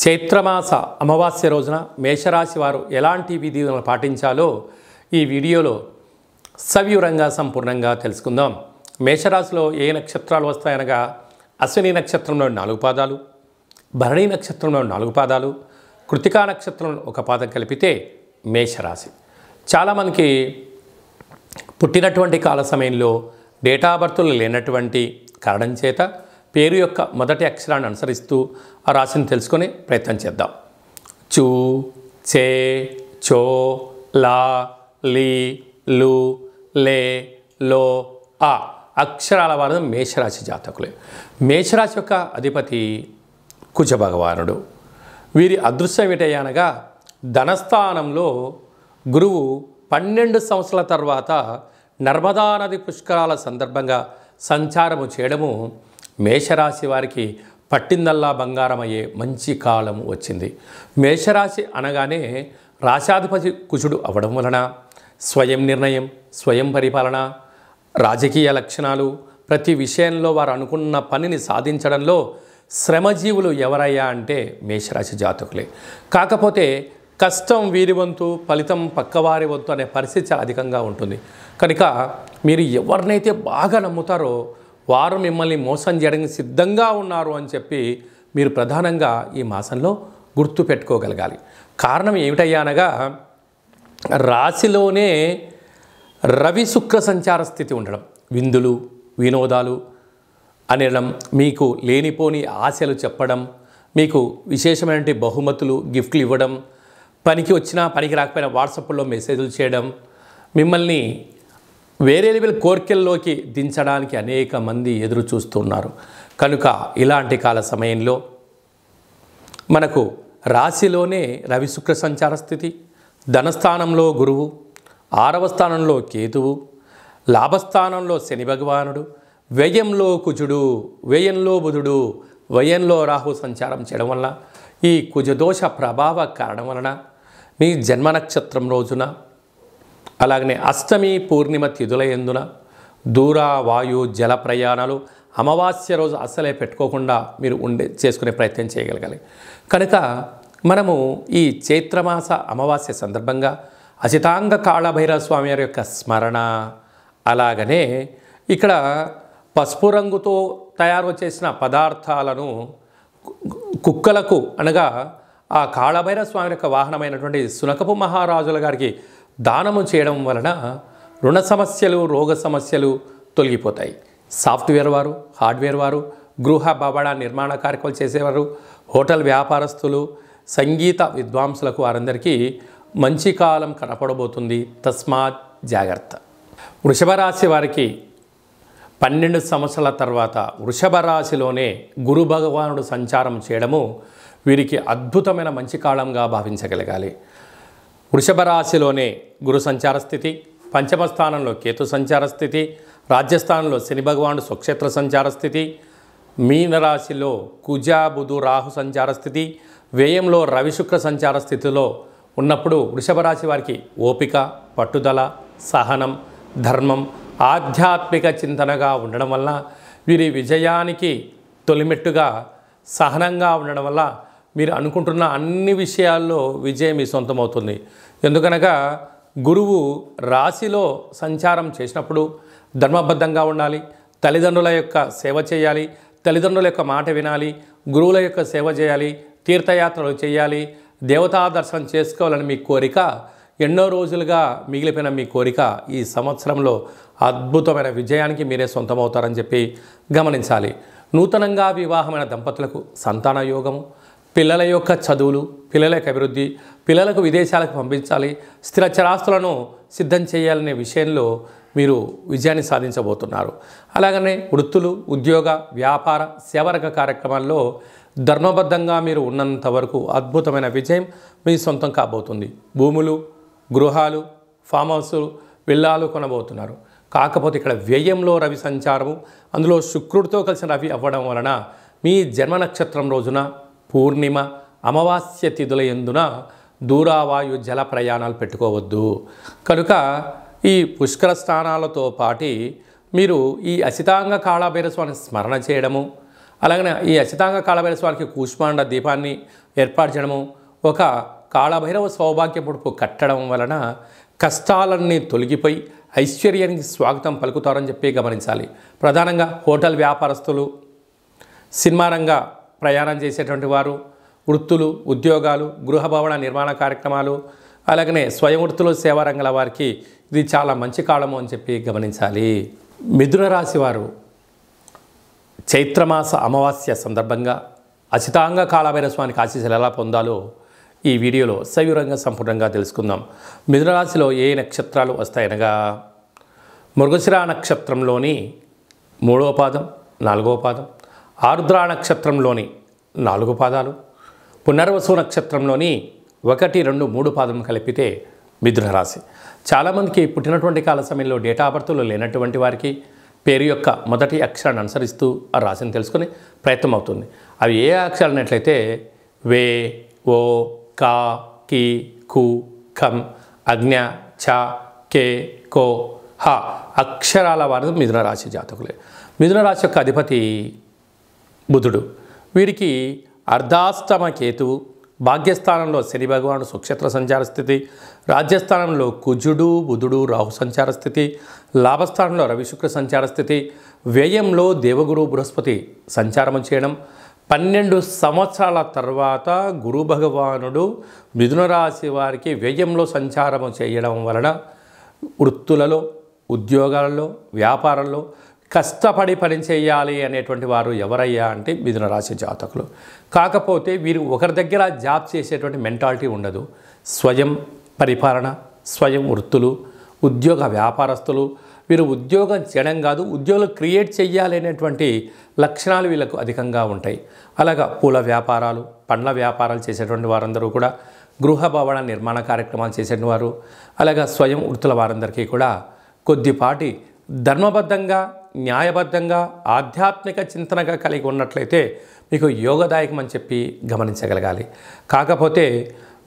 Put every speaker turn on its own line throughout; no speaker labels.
చైత్రమాస అమావాస్య రోజున మేషరాశి వారు ఎలాంటి విధులను పాటించాలో ఈ వీడియోలో సవివరంగా సంపూర్ణంగా తెలుసుకుందాం. మేషరాశిలో ఏ నక్షత్రాలు వస్తాయనగా అశ్విని నక్షత్రంలో 4 పాదాలు, భరణి నక్షత్రంలో 4 పాదాలు, కృతికా నక్షత్రంలో 1 పాదం కలిపితే మేషరాశి. చాలామందికి పుట్టినటువంటి కాల సమయంలో డేటా బర్త్లు లేనటువంటి కారణం చేత పేరు యొక్క మొదటి అక్షరాన్ని అనుసరిస్తూ ఆ రాశిని తెలుసుకునే ప్రయత్నం చేద్దాం. చూ, చే, చో, లా, లీ, లు, లే, లో, ఆ అక్షరాల వారు మేషరాశి జాతకులే. మేషరాశి యొక్క అధిపతి కుజ భగవానుడు. వీరి అదృశ్యం ఏటయ్యనగా ధనస్థానంలో గురువు 12 సంవత్సరాల తర్వాత నర్మదా నది పుష్కరాల సందర్భంగా సంచారము చేయడము మేషరాశి వారికి పట్టిందల్లా బంగారం అయ్యే మంచి కాలం వచ్చింది. మేషరాశి అనగానే రాశాధిపతి కుజుడు అవ్వడం వలన స్వయం నిర్ణయం, స్వయం పరిపాలన, రాజకీయ లక్షణాలు, ప్రతి విషయంలో వారు అనుకున్న పనిని సాధించడంలో శ్రమజీవులు ఎవరయ్యా అంటే మేషరాశి జాతకులే. కాకపోతే కష్టం వీరి వంతు, ఫలితం పక్కవారి వంతు అనే పరిస్థితి చాలా అధికంగా ఉంటుంది. కనుక మీరు ఎవరినైతే బాగా నమ్ముతారో వారు మిమ్మల్ని మోసం చేయడానికి సిద్ధంగా ఉన్నారు అని చెప్పి మీరు ప్రధానంగా ఈ మాసంలో గుర్తు పెట్టుకోగలగాలి. కారణం ఏమిటయ్యా అనగా రాశిలోనే రవి శుక్ర సంచార స్థితి ఉండడం, విందులు వినోదాలు అనడం, మీకు లేనిపోని ఆశలు చెప్పడం, మీకు విశేషమైనటువంటి బహుమతులు గిఫ్ట్లు ఇవ్వడం, పనికి వచ్చినా పనికి రాకపోయినా వాట్సాప్లో మెసేజ్లు చేయడం, మిమ్మల్ని వేరే లెవెల్ కోరికల్లోకి దించడానికి అనేక మంది ఎదురు చూస్తున్నారు. కనుక ఇలాంటి కాల సమయంలో మనకు రాశిలోనే రవి శుక్ర సంచార స్థితి, ధనస్థానంలో గురువు, 6వ స్థానంలో కేతువు, లాభస్థానంలో శని భగవానుడు, వ్యయంలో కుజుడు, వ్యయంలో బుధుడు, వ్యయంలో రాహు సంచారం చేయడం వల్ల ఈ కుజదోష ప్రభావ కారణం వలన మీ జన్మ నక్షత్రం రోజున అలాగనే అష్టమి పూర్ణిమ తిథుల యందున దూర వాయు జల ప్రయాణాలు అమావాస్య రోజు అస్సలే పెట్టుకోకుండా మీరు చేసుకునే ప్రయత్నం చేయగలగాలి. కనుక మనము ఈ చైత్రమాస అమావాస్య సందర్భంగా అసితాంగ కాళభైరవ స్వామి వారి యొక్క స్మరణ, అలాగనే ఇక్కడ పసుపు రంగుతో తయారు చేసిన పదార్థాలను కుక్కలకు అనగా ఆ కాళభైరవ స్వామి యొక్క వాహనమైనటువంటి సునకపు మహారాజుల గారికి దానము చేయడం వలన రుణ సమస్యలు, రోగ సమస్యలు తొలగిపోతాయి. సాఫ్ట్వేర్ వారు, హార్డ్వేర్ వారు, గృహ భవన నిర్మాణ కార్యక్రమాలు చేసేవారు, హోటల్ వ్యాపారస్తులు, సంగీత విద్వాంసులకు వారందరికీ మంచి కాలం కనపడబోతుంది. తస్మాత్ జాగ్రత్త. వృషభ రాశి వారికి 12 సంవత్సరాల తర్వాత వృషభ రాశిలోనే గురు భగవానుడు సంచారం చేయడము వీరికి అద్భుతమైన మంచి కాలంగా భావించగలగాలి. వృషభ రాశిలోనే గురు సంచార స్థితి, 5వ స్థానంలో కేతు సంచార స్థితి, రాజ్యస్థానంలో శని భగవానుడు స్వక్షేత్ర సంచార స్థితి, మీనరాశిలో కుజ బుధు రాహు సంచార స్థితి, వ్యయంలో రవి శుక్ర సంచార స్థితిలో ఉన్నప్పుడు వృషభ రాశి వారికి ఓపిక, పట్టుదల, సహనం, ధర్మం, ఆధ్యాత్మిక చింతనగా ఉండడం వల్ల వీరి విజయానికి తొలిమెట్టుగా సహనంగా ఉండడం వల్ల మీరు అనుకుంటున్న అన్ని విషయాల్లో విజయం మీ సొంతమవుతుంది. ఎందుకనగా గురువు రాశిలో సంచారం చేసినప్పుడు ధర్మబద్ధంగా ఉండాలి, తల్లిదండ్రుల యొక్క సేవ చేయాలి, తల్లిదండ్రుల యొక్క మాట వినాలి, గురువుల యొక్క సేవ చేయాలి, తీర్థయాత్రలు చేయాలి, దేవతా దర్శనం చేసుకోవాలని మీ కోరిక ఎన్నో రోజులుగా మిగిలిపోయిన మీ కోరిక ఈ సంవత్సరంలో అద్భుతమైన విజయానికి మీరే సొంతమవుతారని చెప్పి గమనించాలి. నూతనంగా వివాహమైన దంపతులకు సంతాన యోగము, పిల్లల యొక్క చదువులు, పిల్లల యొక్క అభివృద్ధి, పిల్లలకు విదేశాలకు పంపించాలి, స్థిర చరాస్తులను సిద్ధం చేయాలనే విషయంలో మీరు విజయాన్ని సాధించబోతున్నారు. అలాగనే వృత్తులు, ఉద్యోగ, వ్యాపార, సేవరక కార్యక్రమాల్లో ధర్మబద్ధంగా మీరు ఉన్నంత వరకు అద్భుతమైన విజయం మీ సొంతం కాబోతుంది. భూములు, గృహాలు, ఫామ్ హౌస్లు, విల్లాలు కొనబోతున్నారు. కాకపోతే ఇక్కడ వ్యయంలో రవి సంచారము, అందులో శుక్రుడితో కలిసిన రవి అవ్వడం వలన మీ జన్మ నక్షత్రం రోజున పూర్ణిమ అమావాస్య తిథుల యందున దూరావాయు జల ప్రయాణాలు పెట్టుకోవద్దు. కనుక ఈ పుష్కర స్నానాలతో పాటి మీరు ఈ అసితాంగ కాళభైరవ స్వామిని స్మరణ చేయడము, అలాగనే ఈ అసితాంగ కాళభైరవ స్వామికి కూష్మాండ దీపాన్ని ఏర్పాటు చేయడము, ఒక కాళభైరవ సౌభాగ్య పొడుపు కట్టడం వలన కష్టాలన్నీ తొలగిపోయి ఐశ్వర్యానికి స్వాగతం పలుకుతారని చెప్పి గమనించాలి. ప్రధానంగా హోటల్ వ్యాపారస్తులు, సినిమా రంగ ప్రయాణం చేసేటువంటి వారు, వృత్తులు, ఉద్యోగాలు, గృహ భవన నిర్మాణ కార్యక్రమాలు, అలాగనే స్వయం వృత్తులు, సేవా రంగాల వారికి ఇది చాలా మంచి కాలము అని చెప్పి గమనించాలి. మిథున రాశి వారు చైత్రమాస అమావాస్య సందర్భంగా అచితాంగ కాళభైరవ స్వామికి ఆశీస్సులు ఎలా పొందాలో ఈ వీడియోలో సవివరంగా సంపూర్ణంగా తెలుసుకుందాం. మిథున రాశిలో ఏ నక్షత్రాలు వస్తాయనగా మృగశిర నక్షత్రంలోని 3వ పాదం, 4వ పాదం, ఆరుద్ర నక్షత్రంలోని 4 పాదాలు, పునర్వసు నక్షత్రంలోని 1, 2, 3 పాదం కలిపితే మిథున రాశి. చాలామందికి పుట్టినటువంటి కాల సమయంలో డేటా ఆఫ్ బర్త్లో లేనటువంటి వారికి పేరు యొక్క మొదటి అక్షరాన్ని అనుసరిస్తూ ఆ రాశిని తెలుసుకునే ప్రయత్నం అవుతుంది. అవి ఏ అక్షరాలు అన్నట్లయితే వే, ఓ, కా, కి, కు, ఖం, అజ్ఞ, ఛ, కే, కో, హ అక్షరాల వారు మిథున రాశి జాతకులే. మిథున రాశి యొక్క అధిపతి బుధుడు. వీరికి అర్ధాష్టమ కేతువు, భాగ్యస్థానంలో శని భగవానుడు సుక్షేత్ర సంచార స్థితి, రాజ్యస్థానంలో కుజుడు, బుధుడు, రాహు సంచార స్థితి, లాభస్థానంలో రవి శుక్ర సంచార స్థితి, వ్యయంలో దేవగురు బృహస్పతి సంచారం చేయడం, 12 సంవత్సరాల తర్వాత గురు భగవానుడు మిథున రాశి వారికి వ్యయంలో సంచారము చేయడం వలన వృత్తులలో, ఉద్యోగాలలో, వ్యాపారంలో కష్టపడి పని చేయాలి అనేటువంటి వారు ఎవరయ్యా అంటే మిథున రాశి జాతకులు. కాకపోతే వీరు ఒకరి దగ్గర జాబ్ చేసేటువంటి మెంటాలిటీ ఉండదు. స్వయం పరిపాలన, స్వయం వృత్తులు, ఉద్యోగ వ్యాపారస్తులు, వీరు ఉద్యోగం చేయడం కాదు ఉద్యోగాలు క్రియేట్ చేయాలి అనేటువంటి లక్షణాలు వీళ్ళకు అధికంగా ఉంటాయి. అలాగా పూల వ్యాపారాలు, పండ్ల వ్యాపారాలు చేసేటువంటి వారందరూ కూడా, గృహ భవన నిర్మాణ కార్యక్రమాలు చేసేటువంటి వారు, అలాగా స్వయం వృత్తుల వారందరికీ కూడా కొద్దిపాటి ధర్మబద్ధంగా, న్యాయబద్ధంగా, ఆధ్యాత్మిక చింతనగా కలిగి ఉన్నట్లయితే మీకు యోగదాయకం అని చెప్పి గమనించగలగాలి. కాకపోతే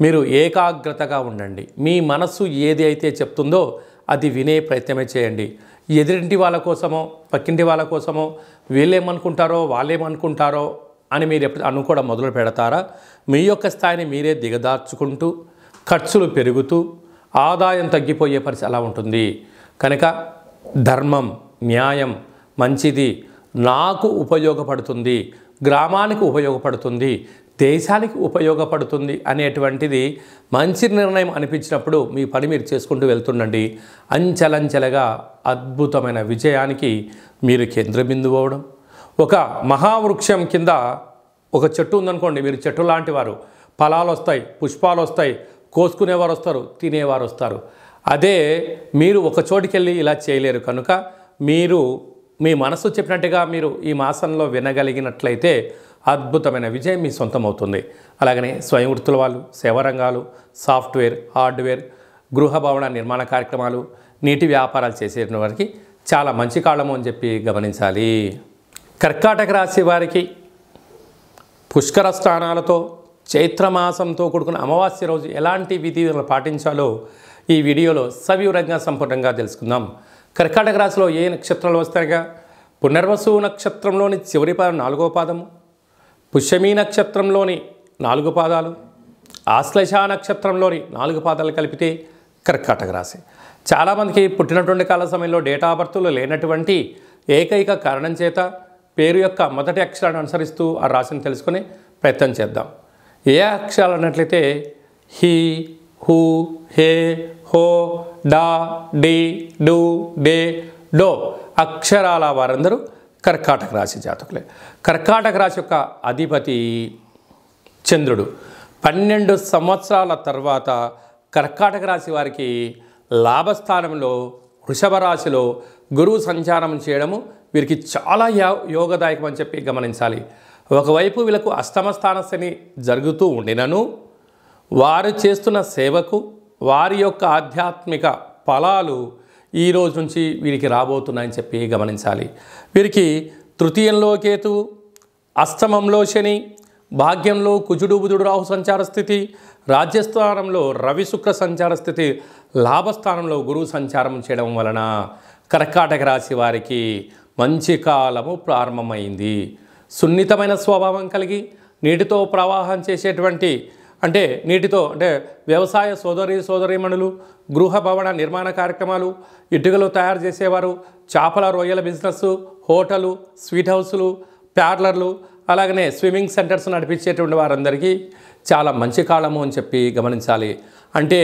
మీరు ఏకాగ్రతగా ఉండండి. మీ మనస్సు ఏది అయితే చెప్తుందో అది వినే ప్రయత్నమే చేయండి. ఎదురింటి వాళ్ళ కోసమో, పక్కింటి వాళ్ళ కోసమో, వీళ్ళేమనుకుంటారో వాళ్ళేమనుకుంటారో అని మీరు ఎప్పుడు అనుకోవడం మొదలు పెడతారా? మీ యొక్క స్థాయిని మీరే దిగదార్చుకుంటూ ఖర్చులు పెరుగుతూ ఆదాయం తగ్గిపోయే పరిస్థితి అలా ఉంటుంది. కనుక ధర్మం, న్యాయం, మంచిది, నాకు ఉపయోగపడుతుంది, గ్రామానికి ఉపయోగపడుతుంది, దేశానికి ఉపయోగపడుతుంది అనేటువంటిది మంచి నిర్ణయం అనిపించినప్పుడు మీ పని మీరు చేసుకుంటూ వెళ్తుండండి. అంచెలంచెలుగా అద్భుతమైన విజయానికి మీరు కేంద్రబిందువు అవ్వడం. ఒక మహావృక్షం కింద ఒక చెట్టు ఉందనుకోండి, మీరు చెట్టు లాంటి వారు, ఫలాలు వస్తాయి, పుష్పాలు వస్తాయి, కోసుకునేవారు వస్తారు, తినేవారు వస్తారు. అదే మీరు ఒక చోటికి వెళ్ళి ఇలా చేయలేరు. కనుక మీరు మీ మనసు చెప్పినట్టుగా మీరు ఈ మాసంలో వినగలిగినట్లయితే అద్భుతమైన విజయం మీ సొంతం అవుతుంది. అలాగనే స్వయం వృత్తుల వాళ్ళు, సేవారంగాలు, సాఫ్ట్వేర్, హార్డ్వేర్, గృహ భవన నిర్మాణ కార్యక్రమాలు, నీటి వ్యాపారాలు చేసే వారికి చాలా మంచి కాలము అని చెప్పి గమనించాలి. కర్కాటక రాశి వారికి పుష్కర స్నానాలతో చైత్రమాసంతో కూడుకున్న అమావాస్య రోజు ఎలాంటి విధులను పాటించాలో ఈ వీడియోలో సవివరంగా సంపూర్ణంగా తెలుసుకుందాం. కర్కాటక రాశిలో ఏ నక్షత్రాలు వస్తాయిగా పునర్వసు నక్షత్రంలోని చివరి పాదం 4వ పాదము, పుష్యమీ నక్షత్రంలోని 4 పాదాలు, ఆశ్లేష నక్షత్రంలోని 4 పాదాలు కలిపితే కర్కాటక రాశి. చాలామందికి పుట్టినటువంటి కాల సమయంలో డేటా ఆఫ్ బర్త్లో లేనటువంటి ఏకైక కారణం చేత పేరు యొక్క మొదటి అక్షరాన్ని అనుసరిస్తూ ఆ రాశిని తెలుసుకునే ప్రయత్నం చేద్దాం. ఏ అక్షరాలు అన్నట్లయితే హీ, హూ, హే, హో, డా, డి, డు, డే, డో అక్షరాల వారందరూ కర్కాటక రాశి జాతకులే. కర్కాటక రాశి యొక్క అధిపతి చంద్రుడు. 12 సంవత్సరాల తర్వాత కర్కాటక రాశి వారికి లాభస్థానంలో వృషభ రాశిలో గురువు సంచారం చేయడము వీరికి చాలా యోగదాయకం అని చెప్పి గమనించాలి. ఒకవైపు వీళ్ళకు అష్టమ స్థాన శని జరుగుతూ ఉండినను వారు చేస్తున్న సేవకు వారి యొక్క ఆధ్యాత్మిక ఫలాలు ఈ రోజు నుంచి వీరికి రాబోతున్నాయని చెప్పి గమనించాలి. వీరికి తృతీయంలో కేతువు, అష్టమంలో శని, భాగ్యంలో కుజుడు, బుధుడు, రాహు సంచార స్థితి, రాజ్యస్థానంలో రవి శుక్ర సంచార స్థితి, లాభస్థానంలో గురువు సంచారం చేయడం వలన కర్కాటక రాశి వారికి మంచి కాలము ప్రారంభమైంది. సున్నితమైన స్వభావం కలిగి నీటితో ప్రవాహం చేసేటువంటి అంటే నీటితో అంటే వ్యవసాయ సోదరీమణులు, గృహ భవన నిర్మాణ కార్యక్రమాలు, ఇటుకలు తయారు చేసేవారు, చేపల రొయ్యల బిజినెస్, హోటలు, స్వీట్ హౌసులు, పార్లర్లు, అలాగనే స్విమ్మింగ్ సెంటర్స్ నడిపించేటువంటి వారందరికీ చాలా మంచి కాలము అని చెప్పి గమనించాలి. అంటే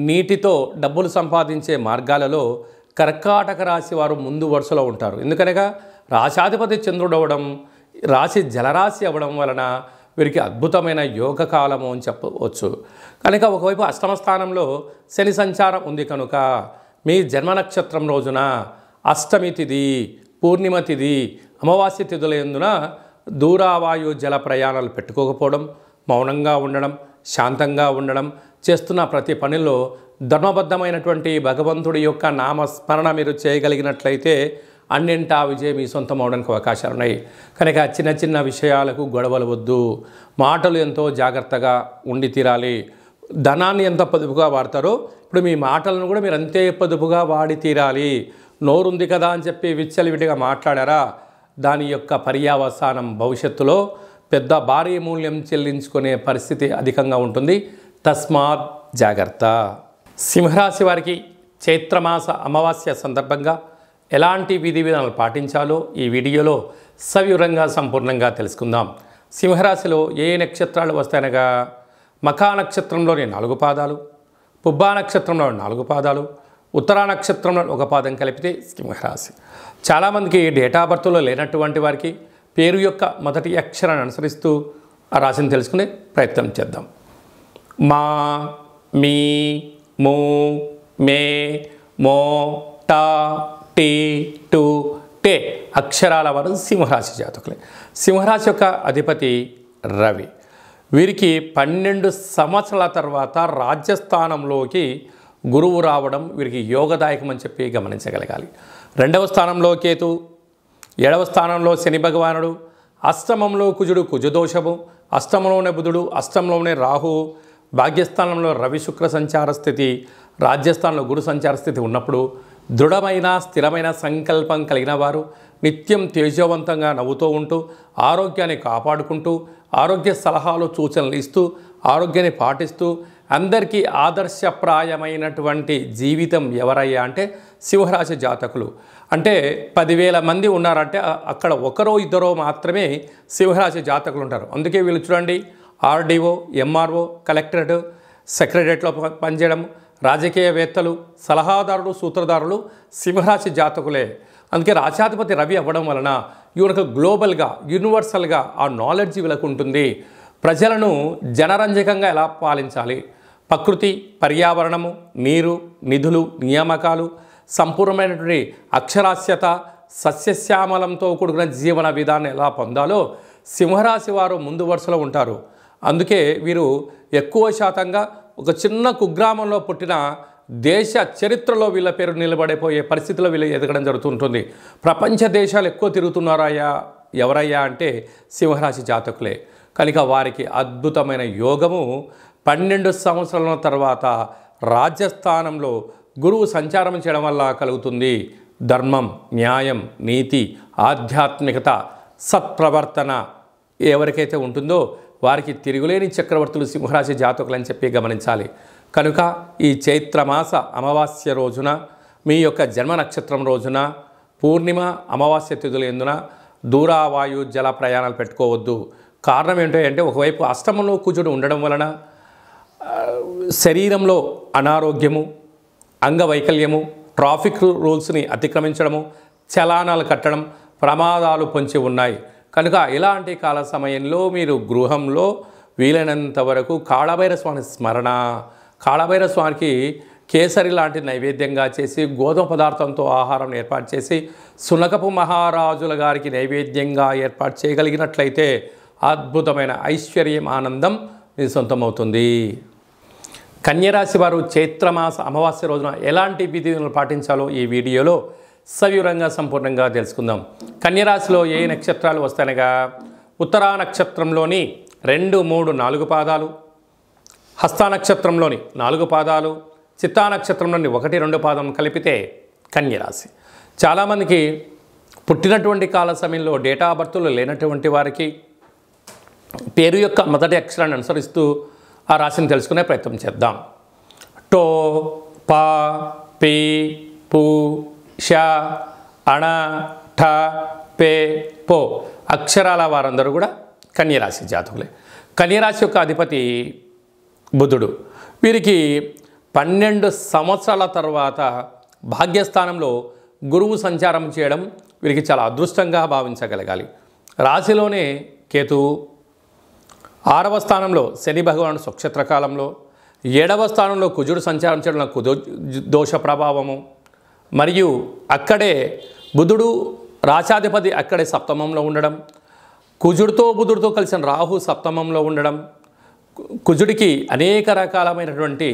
నీటితో డబ్బులు సంపాదించే మార్గాలలో కర్కాటక రాశి వారు ముందు వరుసలో ఉంటారు. ఎందుకనగా రాశాధిపతి చంద్రుడు అవ్వడం, రాశి జలరాశి అవ్వడం వలన వీరికి అద్భుతమైన యోగ కాలము అని చెప్పవచ్చు. కనుక ఒకవైపు అష్టమ స్థానంలో శని సంచారం ఉంది కనుక మీ జన్మ నక్షత్రం రోజున అష్టమి తిథి, పూర్ణిమ తిథి, అమావాస్య తిథుల యందున దూరావాయు జల ప్రయాణాలు పెట్టుకోకపోవడం, మౌనంగా ఉండడం, శాంతంగా ఉండడం, చేస్తున్న ప్రతి పనిలో ధర్మబద్ధమైనటువంటి భగవంతుడి యొక్క నామస్మరణ మీరు చేయగలిగినట్లయితే అన్నింటా విజయం మీ సొంతం అవడానికి అవకాశాలు ఉన్నాయి. కనుక చిన్న చిన్న విషయాలకు గొడవలు వద్దు. మాటలు ఎంతో జాగ్రత్తగా ఉండి తీరాలి. ధనాన్ని ఎంత పొదుపుగా వాడతారో ఇప్పుడు మీ మాటలను కూడా మీరు అంతే పొదుపుగా వాడి తీరాలి. నోరుంది కదా అని చెప్పి విచ్చలవిడిగా మాట్లాడారా, దాని యొక్క పర్యావసానం భవిష్యత్తులో పెద్ద భారీ మూల్యం చెల్లించుకునే పరిస్థితి అధికంగా ఉంటుంది. తస్మాత్ జాగ్రత్త. సింహరాశి వారికి చైత్రమాస అమావాస్య సందర్భంగా ఎలాంటి విధి విధానాలు పాటించాలో ఈ వీడియోలో సవివరంగా సంపూర్ణంగా తెలుసుకుందాం. సింహరాశిలో ఏ నక్షత్రాలు వస్తాయనగా మఖా నక్షత్రంలోని 4 పాదాలు, పుబ్బా నక్షత్రంలో 4 పాదాలు, ఉత్తరా నక్షత్రంలో 1 పాదం కలిపితే సింహరాశి. చాలామందికి డేటా బర్త్లో లేనటువంటి వారికి పేరు యొక్క మొదటి అక్షరాన్ని అనుసరిస్తూ ఆ రాశిని తెలుసుకునే ప్రయత్నం చేద్దాం. మా, మీ, మూ, మే, మో, టా, టీ, టు, టే అక్షరాల వారు సింహరాశి జాతకులే. సింహరాశి యొక్క అధిపతి రవి. వీరికి 12 సంవత్సరాల తర్వాత రాజ్యస్థానంలోకి గురువు రావడం వీరికి యోగదాయకం అని చెప్పి గమనించగలగాలి. 2వ స్థానంలో కేతు, 7వ స్థానంలో శని భగవానుడు, అష్టమంలో కుజుడు కుజదోషము, అష్టమంలోనే బుధుడు, అష్టంలోనే రాహువు, భాగ్యస్థానంలో రవి శుక్ర సంచార స్థితి, రాజ్యస్థానంలో గురు సంచార స్థితి ఉన్నప్పుడు దృఢమైన స్థిరమైన సంకల్పం కలిగిన వారు నిత్యం తేజవంతంగా నవ్వుతూ ఉంటూ ఆరోగ్యాన్ని కాపాడుకుంటూ ఆరోగ్య సలహాలు సూచనలు ఇస్తూ ఆరోగ్యాన్ని పాటిస్తూ అందరికీ ఆదర్శప్రాయమైనటువంటి జీవితం ఎవరయ్యా అంటే సింహరాశి జాతకులు. అంటే 10,000 మంది ఉన్నారంటే అక్కడ ఒకరో ఇద్దరో మాత్రమే సింహరాశి జాతకులు ఉంటారు. అందుకే వీళ్ళు చూడండి, ఆర్డీఓ, ఎంఆర్ఓ, కలెక్టరేట్, సెక్రటరేట్లో పనిచేయడం, రాజకీయవేత్తలు, సలహాదారులు, సూత్రధారులు సింహరాశి జాతకులే. అందుకే రాశాధిపతి రవి అవ్వడం వలన వీళ్ళకు గ్లోబల్గా యూనివర్సల్గా ఆ నాలెడ్జ్ వీళ్ళకు ఉంటుంది. ప్రజలను జనరంజకంగా ఎలా పాలించాలి, ప్రకృతి, పర్యావరణము, నీరు, నిధులు, నియామకాలు, సంపూర్ణమైనటువంటి అక్షరాస్యత, సస్యశ్యామలంతో కూడుకున్న జీవన విధానం ఎలా పొందాలో సింహరాశి వారు ముందు వరుసలో ఉంటారు. అందుకే వీరు ఎక్కువ శాతంగా ఒక చిన్న కుగ్రామంలో పుట్టిన దేశ చరిత్రలో వీళ్ళ పేరు నిలబడిపోయే పరిస్థితిలో వీళ్ళు ఎదగడం జరుగుతుంటుంది. ప్రపంచ దేశాలు ఎక్కువ తిరుగుతున్నారయ్యా ఎవరయ్యా అంటే సింహరాశి జాతకులే. కనుక వారికి అద్భుతమైన యోగము 12 సంవత్సరాల తర్వాత రాజ్యస్థానంలో గురువు సంచారం చేయడం వల్ల కలుగుతుంది. ధర్మం, న్యాయం, నీతి, ఆధ్యాత్మికత, సత్ప్రవర్తన ఎవరికైతే ఉంటుందో వారికి తిరుగులేని చక్రవర్తులు సింహరాశి జాతకులు అని చెప్పి గమనించాలి. కనుక ఈ చైత్రమాస అమావాస్య రోజున మీ యొక్క జన్మ నక్షత్రం రోజున పూర్ణిమ అమావాస్య తిథుల యందున దూరావాయు జల ప్రయాణాలు పెట్టుకోవద్దు. కారణం ఏంటో అంటే ఒకవైపు అష్టమంలో కుజుడు ఉండడం వలన శరీరంలో అనారోగ్యము, అంగవైకల్యము, ట్రాఫిక్ రూల్స్ని అతిక్రమించడము, చలానాలు కట్టడం, ప్రమాదాలు పొంచి ఉన్నాయి. కనుక ఇలాంటి కాల సమయంలో మీరు గృహంలో వీలైనంత వరకు కాళభైరవ స్వామి స్మరణ, కాళభైరవ స్వామికి కేసరి లాంటి నైవేద్యంగా చేసి గోధుమ పదార్థంతో ఆహారం ఏర్పాటు చేసి సునకపు మహారాజుల గారికి నైవేద్యంగా ఏర్పాటు చేయగలిగినట్లయితే అద్భుతమైన ఐశ్వర్యం, ఆనందం మీ సొంతమవుతుంది. కన్యరాశి వారు చైత్రమాస అమావాస్య రోజున ఎలాంటి విధులను పాటించాలో ఈ వీడియోలో సవివరంగా సంపూర్ణంగా తెలుసుకుందాం. కన్యరాశిలో ఏ నక్షత్రాలు వస్తాయనగా ఉత్తరా నక్షత్రంలోని 2, 3, 4 పాదాలు, హస్త నక్షత్రంలోని 4 పాదాలు, చిత్తా నక్షత్రంలోని 1, 2 పాదం కలిపితే కన్యరాశి. చాలామందికి పుట్టినటువంటి కాల సమయంలో డేటా బర్త్లు లేనటువంటి వారికి పేరు యొక్క మొదటి అక్షరాన్ని అనుసరిస్తూ ఆ రాశిని తెలుసుకునే ప్రయత్నం చేద్దాం. టో, పా, పీ, పు, ష, అణ, ఠ, పే, పో అక్షరాల వారందరూ కూడా కన్యరాశి జాతకులే. కన్యరాశి యొక్క అధిపతి బుధుడు. వీరికి 12 సంవత్సరాల తర్వాత భాగ్యస్థానంలో గురువు సంచారం చేయడం వీరికి చాలా అదృష్టంగా భావించగలగాలి. రాశిలోనే కేతువు, 6వ స్థానంలో శని భగవానుడు స్వక్షేత్ర కాలంలో, 7వ స్థానంలో కుజుడు సంచారం చేయడం దోష ప్రభావము, మరియు అక్కడే బుధుడు రాశాధిపతి అక్కడే సప్తమంలో ఉండడం, కుజుడితో బుధుడితో కలిసిన రాహు సప్తమంలో ఉండడం కుజుడికి అనేక రకాలమైనటువంటి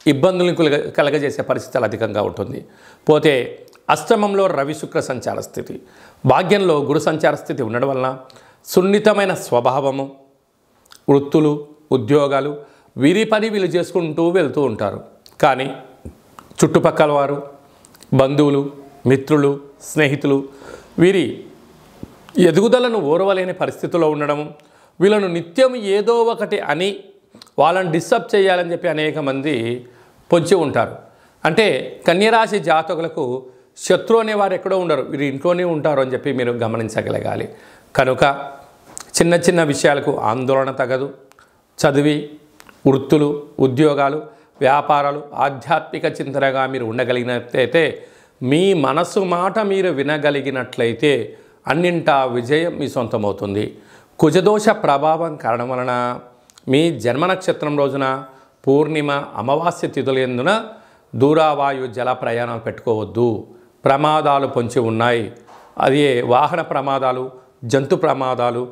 ఇబ్బందులను కలగజేసే పరిస్థితులు అధికంగా ఉంటుంది. పోతే అష్టమంలో రవి శుక్ర సంచార స్థితి, భాగ్యంలో గురు సంచార స్థితి ఉండడం వలన సున్నితమైన స్వభావము, వృత్తులు, ఉద్యోగాలు వీరి పని వీళ్ళు చేసుకుంటూ వెళ్తూ ఉంటారు. కానీ చుట్టుపక్కల వారు, బంధువులు, మిత్రులు, స్నేహితులు వీరి ఎదుగుదలను ఓర్వలేని పరిస్థితిలో ఉండడము, వీళ్ళను నిత్యం ఏదో ఒకటి అని వాళ్ళని డిస్టర్బ్ చేయాలని చెప్పి అనేక మంది పొంచి ఉంటారు. అంటే కన్యరాశి జాతకులకు శత్రు అనేవారు ఎక్కడో ఉండరు, వీరు ఇంట్లోనే ఉంటారు అని చెప్పి మీరు గమనించగలగాలి. కనుక చిన్న చిన్న విషయాలకు ఆందోళన తగదు. చదివి, వృత్తులు, ఉద్యోగాలు, వ్యాపారాలు, ఆధ్యాత్మిక చింతనగా మీరు ఉండగలిగినట్లయితే, మీ మనసు మాట మీరు వినగలిగినట్లయితే అన్నింటా విజయం మీ సొంతమవుతుంది. కుజదోష ప్రభావం కారణం వలన మీ జన్మ నక్షత్రం రోజున పూర్ణిమ, అమావాస్య తిథులందున దూరావాయు జల ప్రయాణాలు పెట్టుకోవద్దు. ప్రమాదాలు పొంచి ఉన్నాయి. అది వాహన ప్రమాదాలు, జంతు ప్రమాదాలు,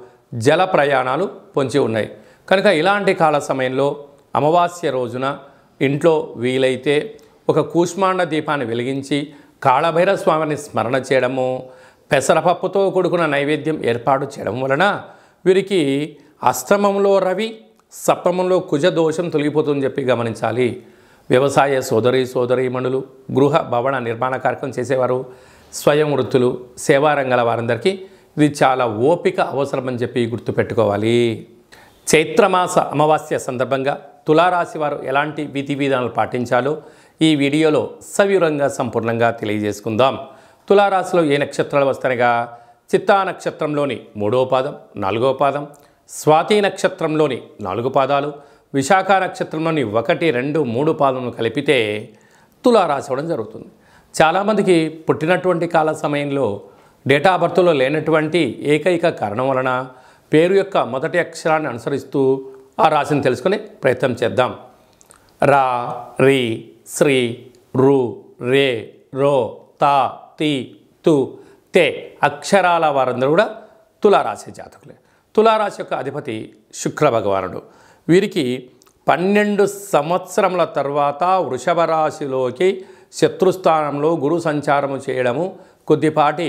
జల ప్రయాణాలు పొంచి ఉన్నాయి. కనుక ఇలాంటి కాల సమయంలో అమావాస్య రోజున ఇంట్లో వీలైతే ఒక కూష్మాండ దీపాన్ని వెలిగించి కాళభైరవ స్వామిని స్మరణ చేయడము, పెసరపప్పుతో కూడుకున్న నైవేద్యం ఏర్పాటు చేయడం వలన వీరికి అష్టమంలో రవి, సప్తమంలో కుజ దోషం తొలగిపోతుందని చెప్పి గమనించాలి. వ్యవసాయ సోదరీమణులు, గృహ భవన నిర్మాణ కార్యక్రమం చేసేవారు, స్వయం వృత్తులు, సేవారంగాల వారందరికీ ఇది చాలా ఓపిక అవసరమని చెప్పి గుర్తుపెట్టుకోవాలి. చైత్రమాస అమావాస్య సందర్భంగా తులారాశి వారు ఎలాంటి విధి విధానాలు పాటించాలో ఈ వీడియోలో సవివరంగా సంపూర్ణంగా తెలియజేసుకుందాం. తులారాశిలో ఏ నక్షత్రాలు వస్తాయనగా చిత్తా నక్షత్రంలోని 3వ పాదం, 4వ పాదం, స్వాతి నక్షత్రంలోని 4 పాదాలు, విశాఖ నక్షత్రంలోని 1, 2, 3 పాదములను కలిపితే తులారాశి అవ్వడం జరుగుతుంది. చాలామందికి పుట్టినటువంటి కాల సమయంలో డేటా ఆఫ్ బర్త్లో లేనటువంటి ఏకైక కారణం వలన పేరు యొక్క మొదటి అక్షరాన్ని అనుసరిస్తూ ఆ రాశిని తెలుసుకునే ప్రయత్నం చేద్దాం. రా, రి, శ్రీ, రు, రే, రో, తా, తి, తు, తే అక్షరాల వారందరూ కూడా తులారాశి జాతకులే. తులారాశి యొక్క అధిపతి శుక్ర భగవానుడు. వీరికి 12 సంవత్సరముల తర్వాత వృషభ రాశిలోకి శత్రుస్థానంలో గురు సంచారము చేయడము కొద్దిపాటి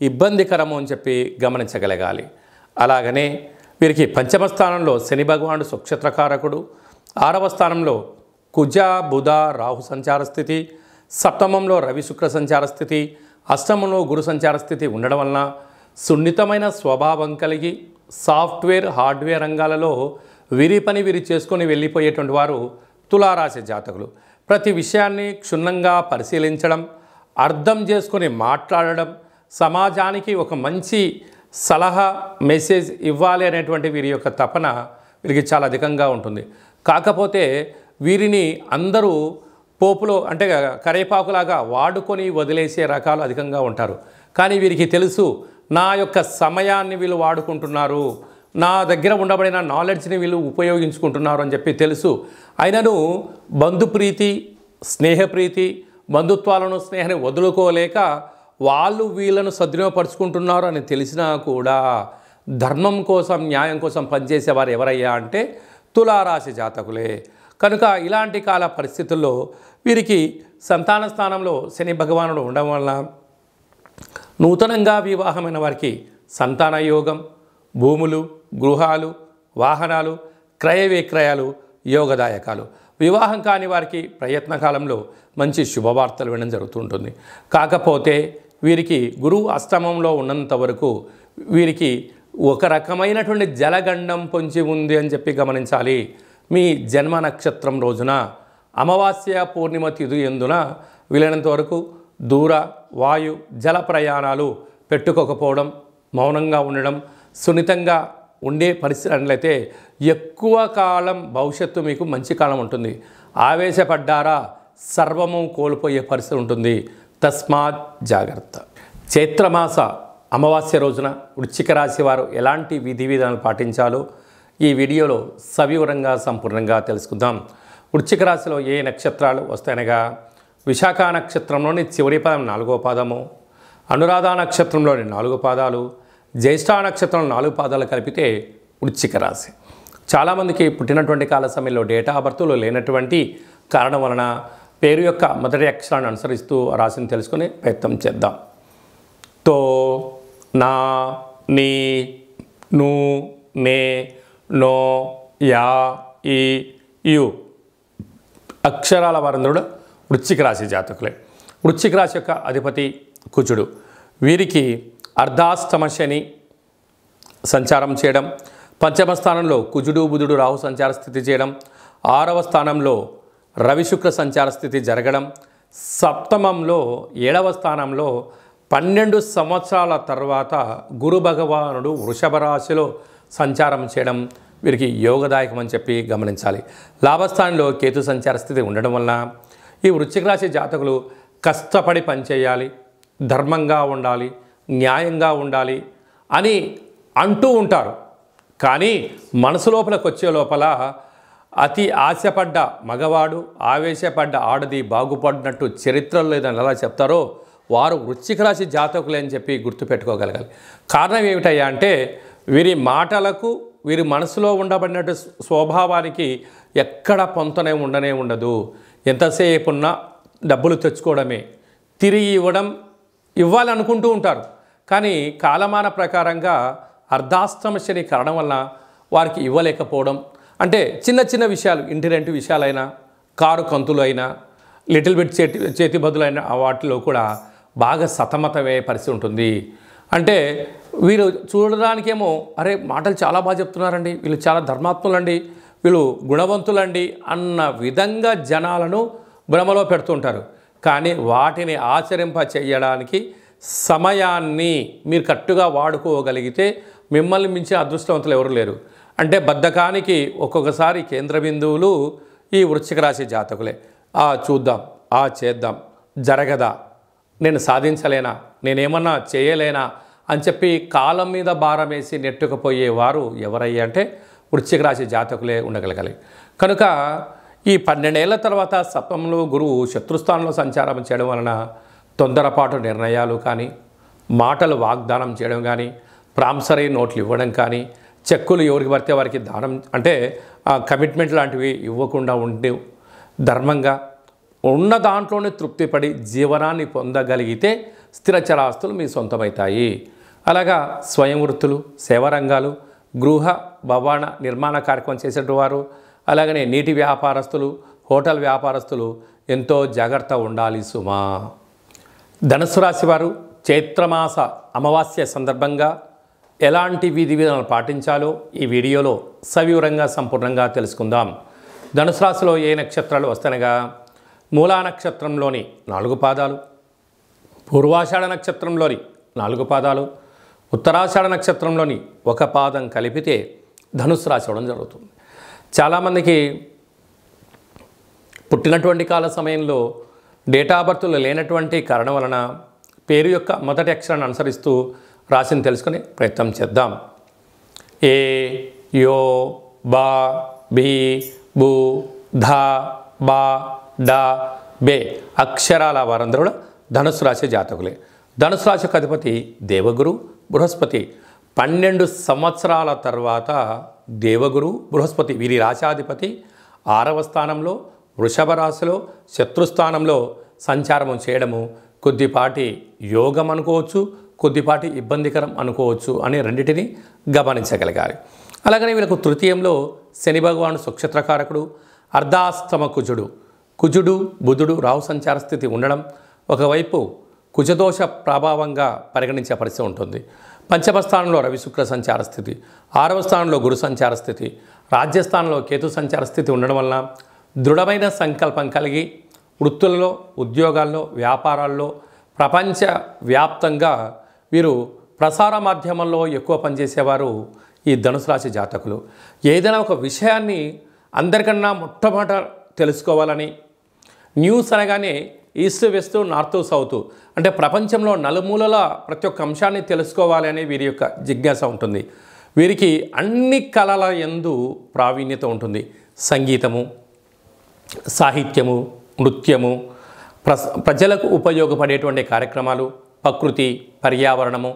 ఇబ్బందికరము అని చెప్పి గమనించగలగాలి. అలాగనే వీరికి 5వ స్థానంలో శని భగవానుడు స్వక్షేత్రకారకుడు, 6వ స్థానంలో కుజ, బుధ, రాహు సంచార స్థితి, సప్తమంలో రవి శుక్ర సంచార స్థితి, అష్టమంలో గురు సంచార స్థితి ఉండడం వలన సున్నితమైన స్వభావం కలిగి సాఫ్ట్వేర్, హార్డ్వేర్ రంగాలలో వీరి పని వీరి చేసుకొని వెళ్ళిపోయేటువంటి వారు తులారాశి జాతకులు. ప్రతి విషయాన్ని క్షుణ్ణంగా పరిశీలించడం, అర్థం చేసుకొని మాట్లాడడం, సమాజానికి ఒక మంచి సలహా, మెసేజ్ ఇవ్వాలి అనేటువంటి వీరి యొక్క తపన వీరికి చాలా అధికంగా ఉంటుంది. కాకపోతే వీరిని అందరూ పోపులో అంటే కరేపాకులాగా వాడుకొని వదిలేసే రకాలు అధికంగా ఉంటారు. కానీ వీరికి తెలుసు, నా యొక్క సమయాన్ని వీళ్ళు వాడుకుంటున్నారు, నా దగ్గర ఉండబడిన నాలెడ్జ్ని వీళ్ళు ఉపయోగించుకుంటున్నారు అని చెప్పి తెలుసు. అయినను బంధుప్రీతి, స్నేహప్రీతి, బంధుత్వాలను, స్నేహాన్ని వదులుకోలేక వాళ్ళు వీళ్ళను సద్వినియోగపరుచుకుంటున్నారు అని తెలిసినా కూడా ధర్మం కోసం, న్యాయం కోసం పనిచేసేవారు ఎవరయ్యా అంటే తులారాశి జాతకులే. కనుక ఇలాంటి కాల పరిస్థితుల్లో వీరికి సంతాన స్థానంలో శని భగవానుడు ఉండడం వలన నూతనంగా వివాహమైన వారికి సంతాన యోగం, భూములు, గృహాలు, వాహనాలు, క్రయ విక్రయాలు యోగదాయకాలు. వివాహం కాని వారికి ప్రయత్న కాలంలో మంచి శుభవార్తలు వినడం జరుగుతుంటుంది. కాకపోతే వీరికి గురువు అష్టమంలో ఉన్నంత వరకు వీరికి ఒక రకమైనటువంటి జలగండం పొంచి ఉంది అని చెప్పి గమనించాలి. మీ జన్మ నక్షత్రం రోజున అమావాస్య పూర్ణిమ తిథి ఎందున వీలైనంత వరకు దూర వాయు జల ప్రయాణాలు పెట్టుకోకపోవడం, మౌనంగా ఉండడం, సున్నితంగా ఉండే పరిస్థితి అట్లయితే ఎక్కువ కాలం భవిష్యత్తు మీకు మంచి కాలం ఉంటుంది. ఆవేశపడ్డారా సర్వము కోల్పోయే పరిస్థితి ఉంటుంది. తస్మాత్ జాగ్రత్త. చైత్రమాస అమావాస్య రోజున వృశ్చిక రాశి వారు ఎలాంటి విధి విధానాలు పాటించాలో ఈ వీడియోలో సవివరంగా సంపూర్ణంగా తెలుసుకుందాం. వృశ్చిక రాశిలో ఏ నక్షత్రాలు వస్తాయనగా విశాఖ నక్షత్రంలోని చివరి పదం 4వ పాదము, అనురాధ నక్షత్రంలోని 4 పాదాలు, జ్యేష్ఠ నక్షత్రం 4 పాదాలు కలిపితే వృశ్చిక రాశి. చాలామందికి పుట్టినటువంటి కాల సమయంలో డేటా ఆఫ్ బర్త్లో లేనటువంటి కారణం వలన పేరు యొక్క మొదటి అక్షరాన్ని అనుసరిస్తూ రాశిని తెలుసుకునే ప్రయత్నం చేద్దాం. తో, నా, నీ, ను, నే, నో, యా, ఈ, యు అక్షరాల వారందరూ వృశ్చిక రాశి జాతకులే. వృశ్చిక రాశి యొక్క అధిపతి కుజుడు. వీరికి అర్ధాష్టమ శని సంచారం చేయడం, పంచమ స్థానంలో కుజుడు బుధుడు రాహు సంచార స్థితి చేయడం, 6వ స్థానంలో రవి శుక్ర సంచార స్థితి జరగడం, సప్తమంలో 7వ స్థానంలో 12 సంవత్సరాల తర్వాత గురు భగవానుడు వృషభ రాశిలో సంచారం చేయడం వీరికి యోగదాయకం అని చెప్పి గమనించాలి. లాభస్థానంలో కేతు సంచార స్థితి ఉండడం వలన ఈ వృశ్చిక రాశి జాతకులు కష్టపడి పనిచేయాలి, ధర్మంగా ఉండాలి, న్యాయంగా ఉండాలి అని అంటూ ఉంటారు. కానీ మనసు లోపలికి వచ్చే లోపల అతి ఆశపడ్డ మగవాడు, ఆవేశపడ్డ ఆడది బాగుపడినట్టు చరిత్రలో లేదని ఎలా చెప్తారో వారు వృశ్చిక రాశి జాతకులే అని చెప్పి గుర్తుపెట్టుకోగలగాలి. కారణం ఏమిటయ్యా అంటే వీరి మాటలకు, వీరి మనసులో ఉండబడినట్టు స్వభావానికి ఎక్కడ పొంతనే ఉండదు. ఎంతసేపు ఉన్నా డబ్బులు తెచ్చుకోవడమే, తిరిగి ఇవ్వాలనుకుంటూ ఉంటారు. కానీ కాలమాన ప్రకారంగా అర్ధాష్టమ శని కారణం వల్ల వారికి ఇవ్వలేకపోవడం, అంటే చిన్న చిన్న విషయాలు, ఇంటి రెంట్ విషయాలైనా, కారు కంతులు అయినా, లిటిల్ బిట్ చేతి బదులైన వాటిలో కూడా బాగా సతమతమయ్యే పరిస్థితి ఉంటుంది. అంటే వీరు చూడడానికేమో అరే మాటలు చాలా బాగా చెప్తున్నారండి, వీళ్ళు చాలా ధర్మాత్ములండి, వీళ్ళు గుణవంతులండి అన్న విధంగా జనాలను భ్రమలో పెడుతుంటారు. కానీ వాటిని ఆచరింప చేయడానికి సమయాన్ని మీరు కరెక్ట్గా వాడుకోగలిగితే మిమ్మల్ని మించి అదృష్టవంతులు ఎవరు లేరు. అంటే బద్ధకానికి ఒక్కొక్కసారి కేంద్ర బిందువులు ఈ వృశ్చిక రాశి జాతకులే. చూద్దాం, చేద్దాం, జరగదా, నేను సాధించలేనా, నేనేమన్నా చేయలేనా అని చెప్పి కాలం మీద భారం వేసి నెట్టుకుపోయేవారు ఎవరయ్యా అంటే వృశ్చిక రాశి జాతకులే ఉండగలగాలి. కనుక ఈ 12 ఏళ్ల తర్వాత సప్తమంలో గురువు శత్రుస్థానంలో సంచారం చేయడం వలన తొందరపాటు నిర్ణయాలు కానీ, మాటలు వాగ్దానం చేయడం కానీ, ప్రామిసరీ నోట్లు ఇవ్వడం కానీ, చెక్కులు ఎవరికి పడితే వారికి దానం అంటే కమిట్మెంట్ లాంటివి ఇవ్వకుండా ఉండి ధర్మంగా ఉన్న దాంట్లోనే తృప్తిపడి జీవనాన్ని పొందగలిగితే స్థిరచరాస్తులు మీ సొంతమవుతాయి. అలాగా స్వయం వృత్తులు, సేవారంగాలు, గృహ భవన నిర్మాణ కార్యక్రమం చేసేటవారు, అలాగనే నీటి వ్యాపారస్తులు, హోటల్ వ్యాపారస్తులు ఎంతో జాగ్రత్త ఉండాలి సుమా. ధనుసు రాశి వారు చైత్రమాస అమావాస్య సందర్భంగా ఎలాంటి విధి విధానాలు పాటించాలో ఈ వీడియోలో సవివరంగా సంపూర్ణంగా తెలుసుకుందాం. ధనుసు రాశిలో ఏ నక్షత్రాలు వస్తాయనగా మూలా నక్షత్రంలోని 4 పాదాలు, పూర్వాషాఢ నక్షత్రంలోని 4 పాదాలు, ఉత్తరాషాఢ నక్షత్రంలోని 1 పాదం కలిపితే ధనుసు రాశి అవడం జరుగుతుంది. చాలామందికి పుట్టినటువంటి కాల సమయంలో డేటా ఆఫ్ బర్త్లో లేనటువంటి కారణం వలన పేరు యొక్క మొదటి అక్షరాన్ని అనుసరిస్తూ రాశిని తెలుసుకునే ప్రయత్నం చేద్దాం. ఏ, యో, బా, బి, బు, ధ, బా, డ, బే అక్షరాల వారందరూ కూడా ధనుసు రాశి జాతకులే. ధనుసు రాశికి అధిపతి దేవగురు బృహస్పతి. 12 సంవత్సరాల తర్వాత దేవగురు బృహస్పతి వీరి రాశాధిపతి 6వ స్థానంలో వృషభ రాశిలో శత్రుస్థానంలో సంచారము చేయడము కొద్దిపాటి యోగం అనుకోవచ్చు, కొద్దిపాటి ఇబ్బందికరం అనుకోవచ్చు అని రెండింటిని గమనించగలగాలి. అలాగనే వీళ్ళకు తృతీయంలో శని భగవాను సుక్షత్రకారకుడు, అర్ధాస్తమ కుజుడు బుధుడు రాహు సంచార స్థితి ఉండడం ఒకవైపు కుజదోష ప్రభావంగా పరిగణించే పరిస్థితి ఉంటుంది. పంచమ స్థానంలో రవి శుక్ర సంచార స్థితి, 6వ స్థానంలో గురు సంచార స్థితి, రాజ్యస్థానంలో కేతు సంచార స్థితి ఉండడం వలన దృఢమైన సంకల్పం కలిగి వృత్తులలో, ఉద్యోగాల్లో, వ్యాపారాల్లో ప్రపంచ వ్యాప్తంగా వీరు ప్రసార మాధ్యమంలో ఎక్కువ పనిచేసేవారు ఈ ధనుసు రాశి జాతకులు. ఏదైనా ఒక విషయాన్ని అందరికన్నా మొట్టమొదట తెలుసుకోవాలని, న్యూస్ అనగానే ఈస్ట్ వెస్ట్ నార్త్ సౌత్ అంటే ప్రపంచంలో నలుమూలల ప్రతి ఒక్క అంశాన్ని తెలుసుకోవాలి అనే వీరి యొక్క జిజ్ఞాస ఉంటుంది. వీరికి అన్ని కళల యందు ప్రావీణ్యత ఉంటుంది. సంగీతము, సాహిత్యము, నృత్యము, ప్రజలకు ఉపయోగపడేటువంటి కార్యక్రమాలు, ప్రకృతి, పర్యావరణము,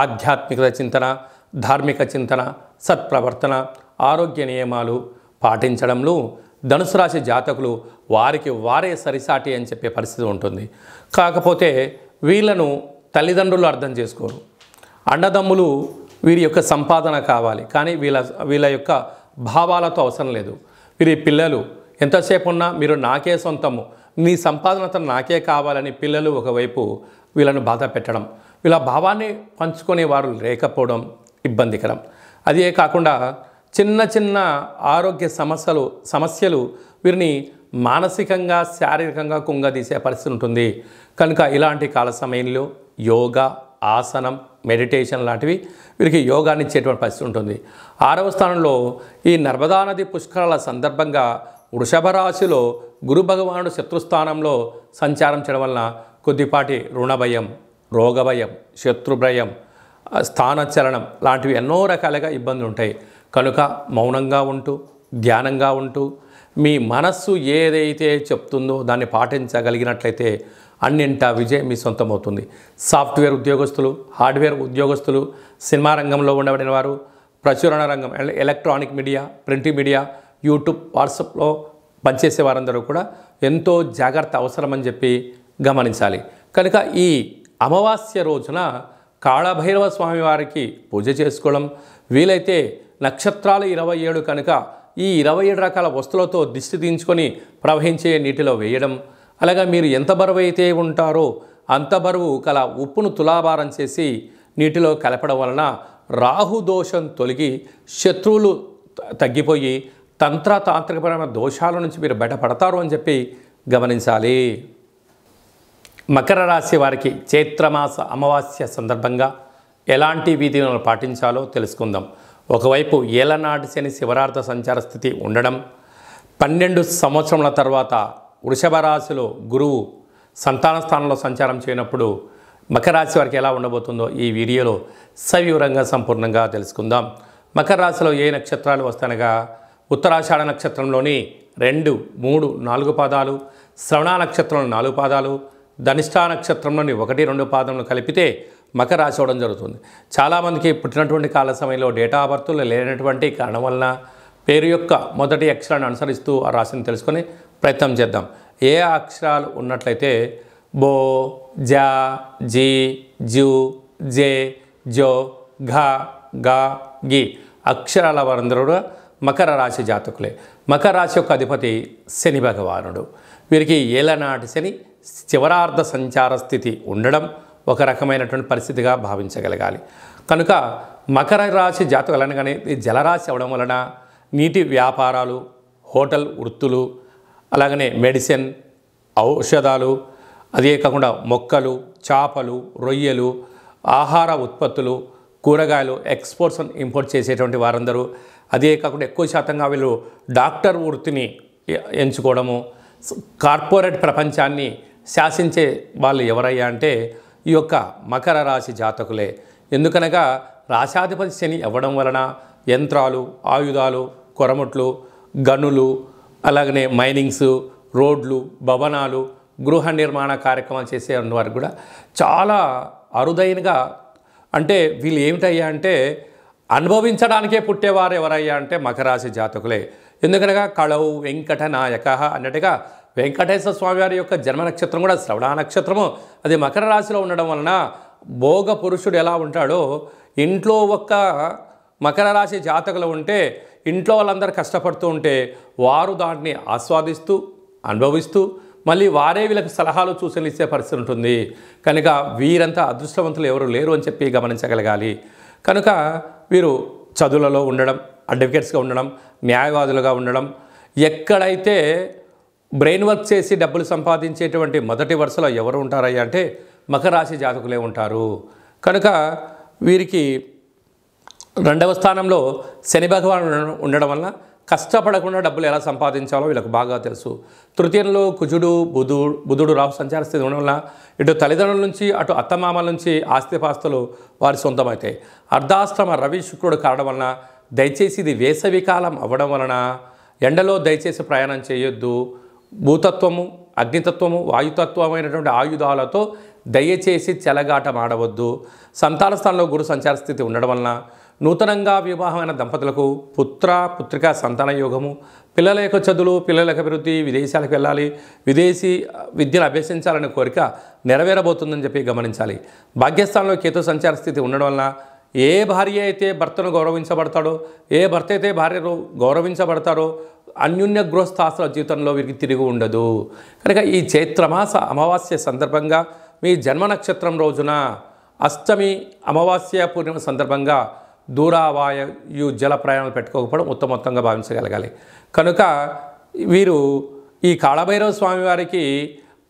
ఆధ్యాత్మిక చింతన, ధార్మిక చింతన, సత్ప్రవర్తన, ఆరోగ్య నియమాలు పాటించడంలో ధనుసు రాశి జాతకులు వారికి వారే సరిసాటి అని చెప్పే పరిస్థితి ఉంటుంది. కాకపోతే వీళ్ళను తల్లిదండ్రులు అర్థం చేసుకోరు. అన్నదమ్ములు వీరి యొక్క సంపాదన కావాలి, కానీ వీళ్ళ యొక్క భావాలతో అవసరం లేదు. వీరి పిల్లలు ఎంతసేపు ఉన్నా మీరు నాకే సొంతము, నీ సంపాదనతో నాకే కావాలని పిల్లలు ఒకవైపు వీళ్ళను బాధ పెట్టడం, వీళ్ళ భావాన్ని పంచుకునే వారు లేకపోవడం ఇబ్బందికరం. అదే కాకుండా చిన్న చిన్న ఆరోగ్య సమస్యలు వీరిని మానసికంగా, శారీరకంగా కుంగదీసే పరిస్థితి ఉంటుంది. కనుక ఇలాంటి కాల సమయంలో యోగా, ఆసనం, మెడిటేషన్ లాంటివి వీరికి యోగాన్ని ఇచ్చేటువంటి పరిస్థితి ఉంటుంది. 6వ స్థానంలో ఈ నర్మదా నది పుష్కరాల సందర్భంగా వృషభ రాశిలో గురు భగవానుడు శత్రుస్థానంలో సంచారం చేయడం వలన కొద్దిపాటి రుణభయం, రోగభయం, శత్రుభయం, స్థానచలనం లాంటివి ఎన్నో రకాలుగా ఇబ్బందులు ఉంటాయి. కనుక మౌనంగా ఉంటూ, ధ్యానంగా ఉంటూ మీ మనస్సు ఏదైతే చెప్తుందో దాన్ని పాటించగలిగినట్లయితే అన్నింటా విజయం మీ సొంతమవుతుంది. సాఫ్ట్వేర్ ఉద్యోగస్తులు, హార్డ్వేర్ ఉద్యోగస్తులు, సినిమా రంగంలో ఉండబడిన వారు, ప్రచురణ రంగం, electronic media, print media, YouTube, వాట్సాప్లో పనిచేసే వారందరూ కూడా ఎంతో జాగ్రత్త అవసరమని చెప్పి గమనించాలి. కనుక ఈ అమావాస్య రోజున కాళభైరవ స్వామి వారికి పూజ చేసుకోవడం, వీలైతే నక్షత్రాలు 27 కనుక ఈ 27 రకాల వస్తువులతో దిష్టి తీయించుకొని ప్రవహించే నీటిలో వేయడం, అలాగా మీరు ఎంత బరువు అయితే ఉంటారో అంత బరువు కల ఉప్పును తులాభారం చేసి నీటిలో కలపడం వలన రాహుదోషం తొలగి శత్రువులు తగ్గిపోయి తాంత్రికపరమైన దోషాల నుంచి మీరు బయటపడతారు అని చెప్పి గమనించాలి. మకర రాశి వారికి చైత్రమాస అమావాస్య సందర్భంగా ఎలాంటి విధులను పాటించాలో తెలుసుకుందాం. ఒకవైపు ఏలనాటి శని శివరార్థ సంచార స్థితి ఉండడం, 12 సంవత్సరముల తర్వాత వృషభ రాశిలో గురువు సంతాన స్థానంలో సంచారం చేయనప్పుడు మకర రాశి వారికి ఎలా ఉండబోతుందో ఈ వీడియోలో సవివరంగా సంపూర్ణంగా తెలుసుకుందాం. మకర రాశిలో ఏ నక్షత్రాలు వస్తాయనగా ఉత్తరాషాఢ నక్షత్రంలోని 2, 3, 4 పాదాలు, శ్రవణ నక్షత్రంలో 4 పాదాలు, ధనిష్ఠా నక్షత్రంలోని 1, 2 పాదములు కలిపితే మకర రాశి అవడం జరుగుతుంది. చాలామందికి పుట్టినటువంటి కాల సమయంలో డేటా ఆఫ్ బర్త్లు లేనటువంటి కారణం వలన పేరు యొక్క మొదటి అక్షరాన్ని అనుసరిస్తూ ఆ రాశిని తెలుసుకొని ప్రయత్నం చేద్దాం. ఏ అక్షరాలు ఉన్నట్లయితే బో, జా, జీ, జూ, జే, జో, ఘ, గా, గి అక్షరాల వారందరూ కూడా మకర రాశి జాతకులే. మకర రాశి యొక్క అధిపతి శని భగవానుడు. వీరికి ఏలనాటి శని చివరార్ధ సంచార స్థితి ఉండడం ఒక రకమైనటువంటి పరిస్థితిగా భావించగలగాలి. కనుక మకర రాశి జాతకులు అనగానే జలరాశి అవడం వలన నీటి వ్యాపారాలు, హోటల్ వృత్తులు, అలాగనే మెడిసిన్, ఔషధాలు, అదే కాకుండా మొక్కలు, చేపలు, రొయ్యలు, ఆహార ఉత్పత్తులు, కూరగాయలు ఎక్స్పోర్ట్స్ అండ్ ఇంపోర్ట్ చేసేటువంటి వారందరూ, అదే కాకుండా ఎక్కువ శాతంగా వీళ్ళు డాక్టర్ వృత్తిని ఎంచుకోవడము, కార్పొరేట్ ప్రపంచాన్ని శాసించే వాళ్ళు ఎవరయ్యా అంటే ఈ యొక్క మకర రాశి జాతకులే. ఎందుకనగా రాశాధిపతి శని అవ్వడం వలన యంత్రాలు, ఆయుధాలు, కొరముట్లు, గనులు, అలాగనే మైనింగ్స్, రోడ్లు, భవనాలు, గృహ నిర్మాణ కార్యక్రమాలు చేసే వారికి కూడా చాలా అరుదైనగా, అంటే వీళ్ళు ఏమిటయ్యా అంటే అనుభవించడానికే పుట్టేవారు ఎవరయ్యా అంటే మకర రాశి జాతకులే. ఎందుకనగా కళవు వెంకట నాయక అన్నట్టుగా వెంకటేశ్వర స్వామి వారి యొక్క జన్మ నక్షత్రం కూడా శ్రవణ నక్షత్రము, అది మకర రాశిలో ఉండడం వలన భోగ పురుషుడు ఎలా ఉంటాడో, ఇంట్లో ఒక్క మకర రాశి జాతకులు ఉంటే ఇంట్లో వాళ్ళందరూ కష్టపడుతూ ఉంటే వారు దాన్ని ఆస్వాదిస్తూ అనుభవిస్తూ మళ్ళీ వారే వీళ్ళకి సలహాలు సూచనలు ఇచ్చే పరిస్థితి ఉంటుంది. కనుక వీరంతా అదృష్టవంతులు ఎవరు లేరు అని చెప్పి గమనించగలగాలి. కనుక వీరు చదువులలో ఉండడం, అడ్వకేట్స్గా ఉండడం, న్యాయవాదులుగా ఉండడం, ఎక్కడైతే బ్రెయిన్ వర్క్ చేసి డబ్బులు సంపాదించేటువంటి మొదటి వరుసలో ఎవరు ఉంటారయ్యా అంటే మకర రాశి జాతకులే ఉంటారు. కనుక వీరికి 2వ స్థానంలో శని భగవానుడు ఉండడం వల్ల కష్టపడకుండా డబ్బులు ఎలా సంపాదించాలో వీళ్ళకు బాగా తెలుసు. తృతీయంలో కుజుడు, బుధుడు రాహు సంచార స్థితి ఉండడం వల్ల ఇటు తల్లిదండ్రుల నుంచి అటు అత్తమామల నుంచి ఆస్తిపాస్తులు వారి సొంతమవుతాయి. అర్ధాశ్రమ రవి శుక్రుడు కావడం వలన దయచేసి ఇది వేసవి కాలం అవ్వడం వలన ఎండలో దయచేసి ప్రయాణం చేయొద్దు. భూతత్వము, అగ్నితత్వము, వాయుతత్వమైనటువంటి ఆయుధాలతో దయచేసి చెలగాటం ఆడవద్దు. సంతాన స్థానంలో గురు సంచార స్థితి ఉండడం వలన నూతనంగా వివాహమైన దంపతులకు పుత్రికా సంతాన యోగము, పిల్లల యొక్క చదువులు, పిల్లల యొక్క అభివృద్ధి, విదేశాలకు వెళ్ళాలి, విదేశీ విద్యను అభ్యసించాలనే కోరిక నెరవేరబోతుందని చెప్పి గమనించాలి. భాగ్యస్థానంలో కేతు సంచార స్థితి ఉండడం వలన ఏ భార్య అయితే భర్తను గౌరవించబడతాడో, ఏ భర్త అయితే భార్యను గౌరవించబడతారో అన్యోన్య గృహస్థాస్తుల జీవితంలో వీరికి తిరిగి ఉండదు. కనుక ఈ చైత్రమాస అమావాస్య సందర్భంగా మీ జన్మ నక్షత్రం రోజున అష్టమి అమావాస్య పూర్ణిమ సందర్భంగా దూరావాయు జల ప్రయాణాలు పెట్టుకోకపోవడం ఉత్తమోత్తంగా భావించగలగాలి. కనుక వీరు ఈ కాళభైరవ స్వామి వారికి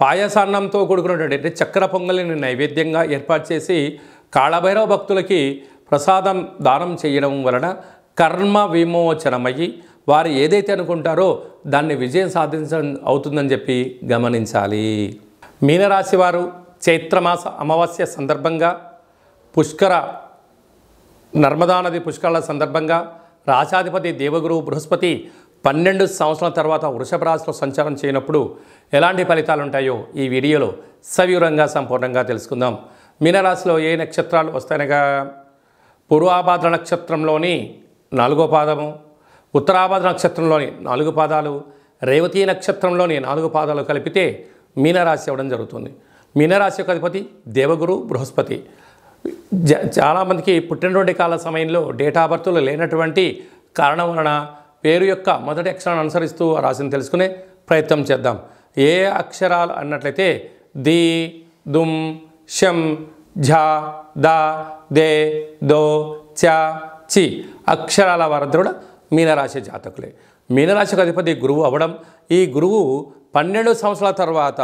పాయసాన్నంతో కూడుకున్నటువంటి అంటే చక్కెర పొంగలిని నైవేద్యంగా ఏర్పాటు చేసి కాళభైరవ భక్తులకి ప్రసాదం దానం చేయడం వలన కర్మ విమోచనమయ్యి వారు ఏదైతే అనుకుంటారో దాన్ని విజయం సాధించడం అవుతుందని చెప్పి గమనించాలి. మీనరాశి వారు చైత్రమాస అమావాస్య సందర్భంగా పుష్కర నర్మదా నది పుష్కరాల సందర్భంగా రాశాధిపతి దేవగురు బృహస్పతి 12 సంవత్సరాల తర్వాత వృషభ రాశిలో సంచారం చేయనప్పుడు ఎలాంటి ఫలితాలు ఉంటాయో ఈ వీడియోలో సవివరంగా సంపూర్ణంగా తెలుసుకుందాం. మీనరాశిలో ఏ నక్షత్రాలు వస్తాయనగా పూర్వాభాద్ర నక్షత్రంలోని 4వ పాదము, ఉత్తరాభాద్ర నక్షత్రంలోని 4 పాదాలు, రేవతి నక్షత్రంలోని 4 పాదాలు కలిపితే మీనరాశి అవ్వడం జరుగుతుంది. మీనరాశి యొక్క అధిపతి దేవగురు బృహస్పతి. చాలామందికి పుట్టినటువంటి కాల సమయంలో డేట్ ఆఫ్ బర్త్లు లేనటువంటి కారణం వలన పేరు యొక్క మొదటి అక్షరాన్ని అనుసరిస్తూ ఆ రాశిని తెలుసుకునే ప్రయత్నం చేద్దాం. ఏ అక్షరాలు అన్నట్లయితే ది, దుమ్, షం, ఝ, ద, దే, దో, చ, చి అక్షరాల వారందరూ కూడా మీనరాశి జాతకులే. మీనరాశికి అధిపతి గురువు అవ్వడం, ఈ గురువు 12 సంవత్సరాల తర్వాత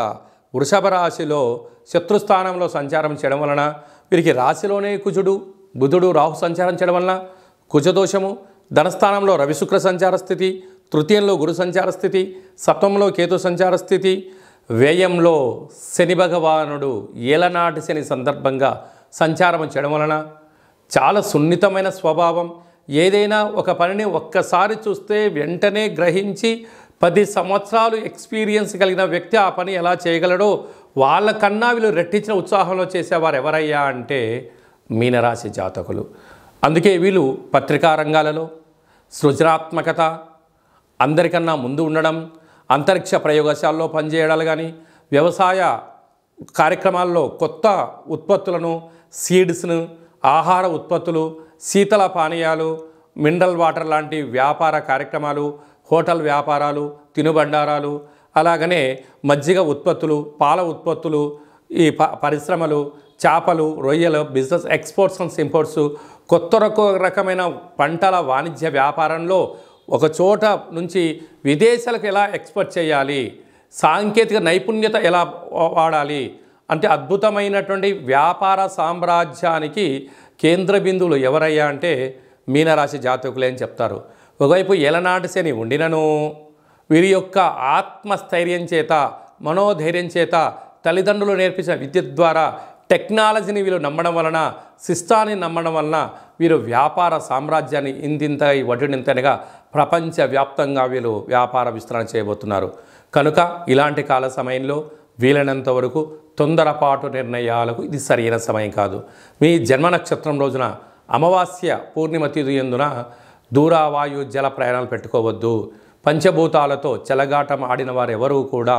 వృషభ రాశిలో శత్రుస్థానంలో సంచారం చేయడం వలన వీరికి రాశిలోనే కుజుడు, బుధుడు, రాహు సంచారం చేయడం వలన కుజదోషము, ధనస్థానంలో రవిశుక్ర సంచార స్థితి, తృతీయంలో గురు సంచార స్థితి, సప్తమంలో కేతు సంచార స్థితి, వ్యయంలో శని భగవానుడు ఏలనాటి శని సందర్భంగా సంచారం చేయడం వలన చాలా సున్నితమైన స్వభావం, ఏదైనా ఒక పనిని ఒక్కసారి చూస్తే వెంటనే గ్రహించి 10 సంవత్సరాలు ఎక్స్పీరియన్స్ కలిగిన వ్యక్తి ఆ పని ఎలా చేయగలడో వాళ్ళకన్నా వీళ్ళు రెట్టించిన ఉత్సాహంలో చేసేవారు ఎవరయ్యా అంటే మీనరాశి జాతకులు. అందుకే వీళ్ళు పత్రికా రంగాలలో సృజనాత్మకత, అందరికన్నా ముందు ఉండడం, అంతరిక్ష ప్రయోగశాలలో పనిచేయడాలు కానీ, వ్యవసాయ కార్యక్రమాల్లో కొత్త ఉత్పత్తులను, సీడ్స్ను, ఆహార ఉత్పత్తులు, శీతల పానీయాలు, మినరల్ వాటర్ లాంటి వ్యాపార కార్యక్రమాలు, హోటల్ వ్యాపారాలు, తినుబండారాలు, అలాగనే మజ్జిగ ఉత్పత్తులు, పాల ఉత్పత్తులు, ఈ పరిశ్రమలు, చేపలు, రొయ్యలు, బిజినెస్ ఎక్స్పోర్ట్స్ అండ్ ఇంపోర్ట్స్, కొత్త రకమైన పంటల వాణిజ్య వ్యాపారంలో ఒక చోట నుంచి విదేశాలకు ఎలా ఎక్స్పోర్ట్ చేయాలి, సాంకేతిక నైపుణ్యత ఎలా వాడాలి అంటే అద్భుతమైనటువంటి వ్యాపార సామ్రాజ్యానికి కేంద్ర బిందువులు ఎవరయ్యా అంటే మీనరాశి జాతకులే అని చెప్తారు. ఒకవైపు ఏలనాటి శని ఉండినను వీరి యొక్క ఆత్మస్థైర్యం చేత, మనోధైర్యం చేత, తల్లిదండ్రులు నేర్పించిన విద్య ద్వారా, టెక్నాలజీని వీళ్ళు నమ్మడం వలన, సిస్టాన్ని నమ్మడం వలన వీరు వ్యాపార సామ్రాజ్యాన్ని ఇంతింత వడ్డింతగా ప్రపంచవ్యాప్తంగా వీళ్ళు వ్యాపార విస్తరణ చేయబోతున్నారు. కనుక ఇలాంటి కాల సమయంలో వీలైనంత వరకు తొందరపాటు నిర్ణయాలకు ఇది సరైన సమయం కాదు. మీ జన్మ నక్షత్రం రోజున అమావాస్య పూర్ణిమ తిథి యందున దూరావాయు జల ప్రయాణాలు పెట్టుకోవద్దు. పంచభూతాలతో చెలగాటం ఆడిన వారు ఎవరూ కూడా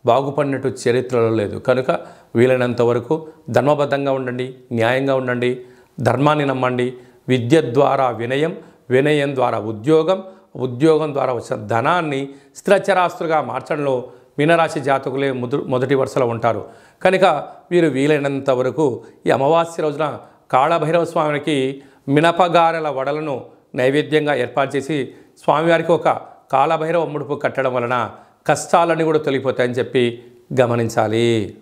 బాగుపడినట్టు చరిత్రలో లేదు. కనుక వీలైనంత వరకు ధర్మబద్ధంగా ఉండండి, న్యాయంగా ఉండండి, ధర్మాన్ని నమ్మండి. విద్య ద్వారా వినయం, వినయం ద్వారా ఉద్యోగం, ఉద్యోగం ద్వారా వచ్చిన ధనాన్ని స్థిరచరాస్తులుగా మార్చడంలో మీనరాశి జాతకులే మొదటి వరుసలో ఉంటారు. కనుక వీరు వీలైనంత వరకు ఈ అమావాస్య రోజున కాళభైరవ స్వామికి మినపగారెల వడలను నైవేద్యంగా ఏర్పాటు చేసి స్వామివారికి ఒక కాలభైరవ ముడుపు కట్టడం వలన కష్టాలన్నీ కూడా తొలగిపోతాయని చెప్పి గమనించాలి.